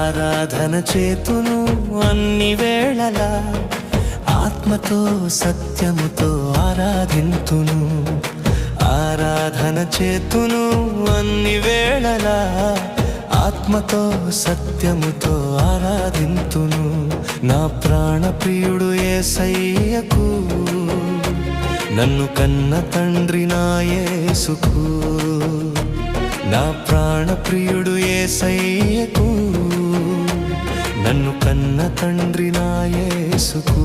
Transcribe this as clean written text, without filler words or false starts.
ఆరాధన చేతును అన్ని వేళలా, ఆత్మతో సత్యముతో ఆరాధింతును. ఆరాధన చేతును అన్ని వేళలా, ఆత్మతో సత్యముతో ఆరాధింతును. నా ప్రాణ ప్రియుడు యేసయ్యకు, నన్ను కన్న తండ్రి నా యేసుకు. నా ప్రాణ ప్రియుడు యేసయ్యకు, నన్ను కన్న తండ్రి నా యేసుకు.